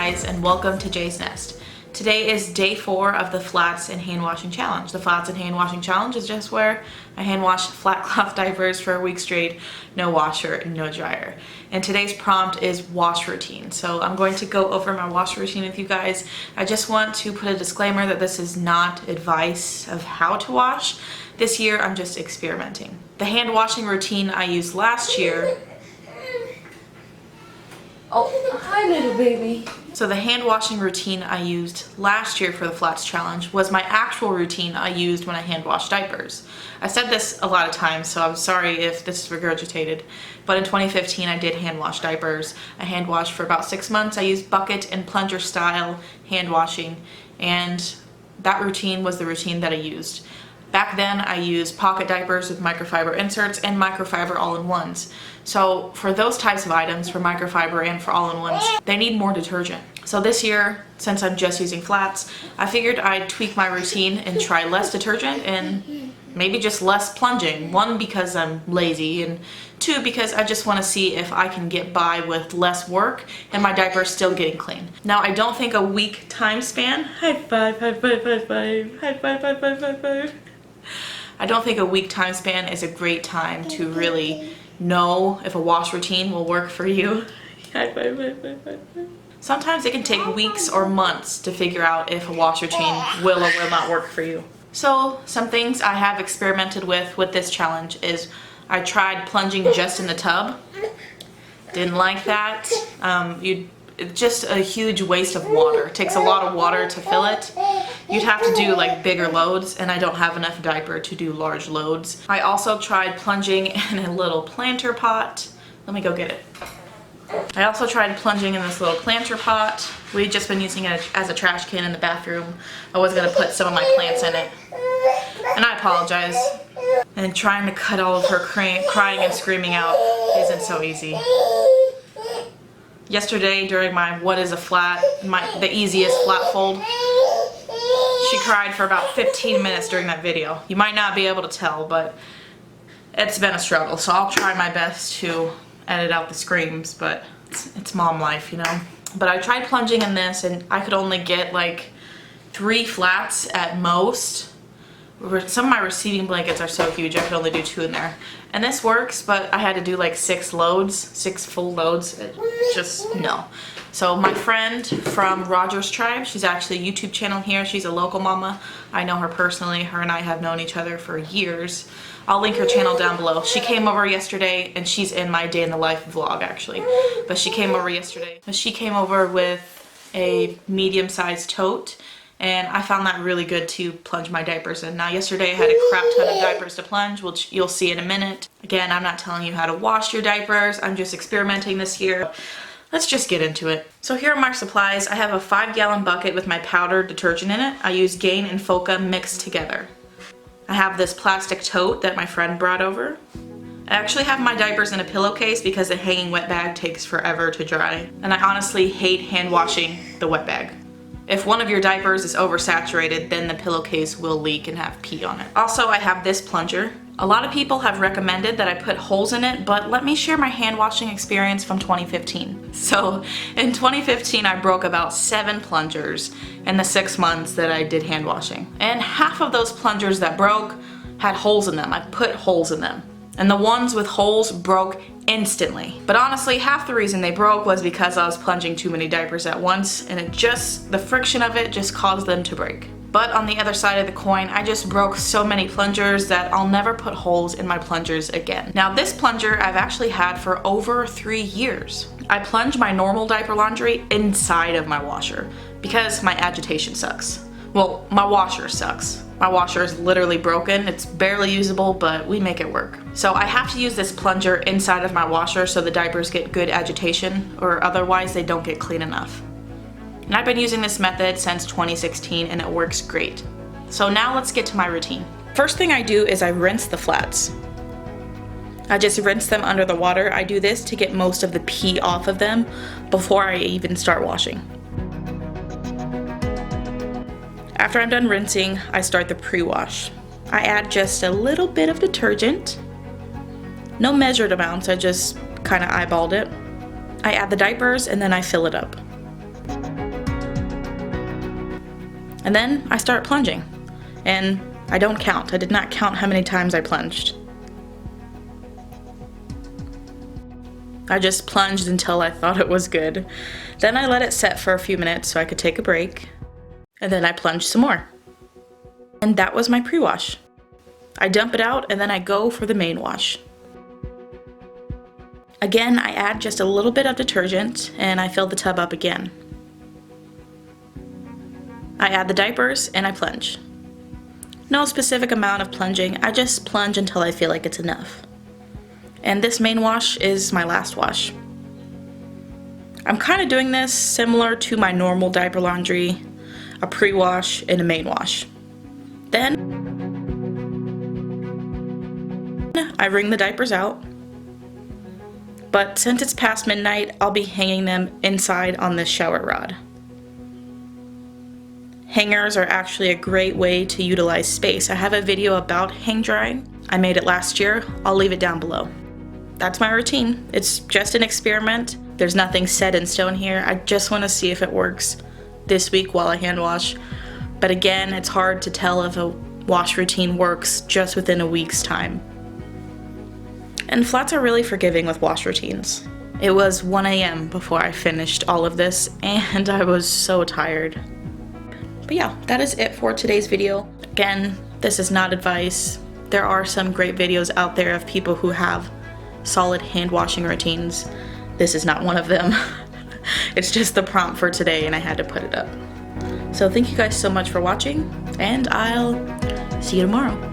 guys, and welcome to Jay's Nest. Today is day 4 of the Flats and Hand Washing Challenge. The Flats and Hand Washing Challenge is just where I hand wash flat cloth diapers for a week straight, no washer and no dryer. And today's prompt is wash routine. So I'm going to go over my wash routine with you guys. I just want to put a disclaimer that this is not advice of how to wash. This year I'm just experimenting. The hand washing routine I used last year. Oh, hi little baby. So the hand washing routine I used last year for the Flats Challenge was my actual routine I used when I hand washed diapers. I said this a lot of times, so I'm sorry if this is regurgitated, but in 2015 I did hand wash diapers. I hand washed for about 6 months. I used bucket and plunger style hand washing, and that routine was the routine that I used. Back then I used pocket diapers with microfiber inserts and microfiber all-in-ones. So for those types of items, for microfiber and for all-in-ones, they need more detergent. So this year, since I'm just using flats, I figured I'd tweak my routine and try less detergent and maybe just less plunging. 1, because I'm lazy, and 2, because I just want to see if I can get by with less work and my diaper's still getting clean. Now, I don't think a week time span, high five, high five, high five, high five, high five, high five. I don't think a week time span is a great time to really know if a wash routine will work for you. High five, high five, high five. Sometimes it can take weeks or months to figure out if a wash routine will or will not work for you. So some things I have experimented with this challenge is I tried plunging just in the tub. Didn't like that. It's just a huge waste of water. It takes a lot of water to fill it. You'd have to do like bigger loads, and I don't have enough diaper to do large loads. I also tried plunging in a little planter pot. Let me go get it. I also tried plunging in this little planter pot. We'd just been using it as a trash can in the bathroom. I was gonna put some of my plants in it. And I apologize. And trying to cut all of her crying and screaming out isn't so easy. Yesterday during my what is a flat, the easiest flat fold, she cried for about 15 minutes during that video. You might not be able to tell, but it's been a struggle, so I'll try my best to edit out the screams, but it's mom life, you know. But I tried plunging in this, and I could only get like 3 flats at most. Some of my receiving blankets are so huge, I could only do 2 in there. And this works, but I had to do like 6 full loads. Just no. So my friend from Roger's Tribe, she's actually a YouTube channel here. She's a local mama. I know her personally. Her and I have known each other for years. I'll link her channel down below. She came over yesterday, and she's in my day in the life vlog actually. But she came over yesterday. She came over with a medium-sized tote, and I found that really good to plunge my diapers in. Now yesterday I had a crap ton of diapers to plunge, which you'll see in a minute. Again, I'm not telling you how to wash your diapers. I'm just experimenting this year. Let's just get into it. So here are my supplies. I have a 5-gallon bucket with my powdered detergent in it. I use Gain and Foca mixed together. I have this plastic tote that my friend brought over. I actually have my diapers in a pillowcase because the hanging wet bag takes forever to dry. And I honestly hate hand washing the wet bag. If one of your diapers is oversaturated, then the pillowcase will leak and have pee on it. Also, I have this plunger. A lot of people have recommended that I put holes in it, but let me share my hand washing experience from 2015. So in 2015, I broke about 7 plungers in the 6 months that I did hand washing. And half of those plungers that broke had holes in them. I put holes in them. And the ones with holes broke instantly. But honestly, half the reason they broke was because I was plunging too many diapers at once, and the friction of it just caused them to break. But on the other side of the coin, I just broke so many plungers that I'll never put holes in my plungers again. Now this plunger I've actually had for over 3 years. I plunge my normal diaper laundry inside of my washer because my agitation sucks. Well, my washer sucks. My washer is literally broken. It's barely usable, but we make it work. So I have to use this plunger inside of my washer so the diapers get good agitation, or otherwise they don't get clean enough. And I've been using this method since 2016, and it works great. So now let's get to my routine. First thing I do is I rinse the flats. I just rinse them under the water. I do this to get most of the pee off of them before I even start washing. After I'm done rinsing, I start the pre-wash. I add just a little bit of detergent. No measured amounts, I just kind of eyeballed it. I add the diapers and then I fill it up. And then I start plunging. And I don't count. I did not count how many times I plunged. I just plunged until I thought it was good. Then I let it set for a few minutes so I could take a break. And then I plunged some more. And that was my pre-wash. I dump it out and then I go for the main wash. Again, I add just a little bit of detergent and I fill the tub up again. I add the diapers and I plunge. No specific amount of plunging, I just plunge until I feel like it's enough. And this main wash is my last wash. I'm kind of doing this similar to my normal diaper laundry, a pre-wash and a main wash. Then I wring the diapers out, but since it's past midnight, I'll be hanging them inside on this shower rod. Hangers are actually a great way to utilize space. I have a video about hang drying. I made it last year. I'll leave it down below. That's my routine. It's just an experiment. There's nothing set in stone here. I just want to see if it works this week while I hand wash. But again, it's hard to tell if a wash routine works just within a week's time. And flats are really forgiving with wash routines. It was 1 a.m. before I finished all of this, and I was so tired. But yeah, that is it for today's video. Again, this is not advice. There are some great videos out there of people who have solid hand washing routines. This is not one of them. It's just the prompt for today and I had to put it up. So thank you guys so much for watching, and I'll see you tomorrow.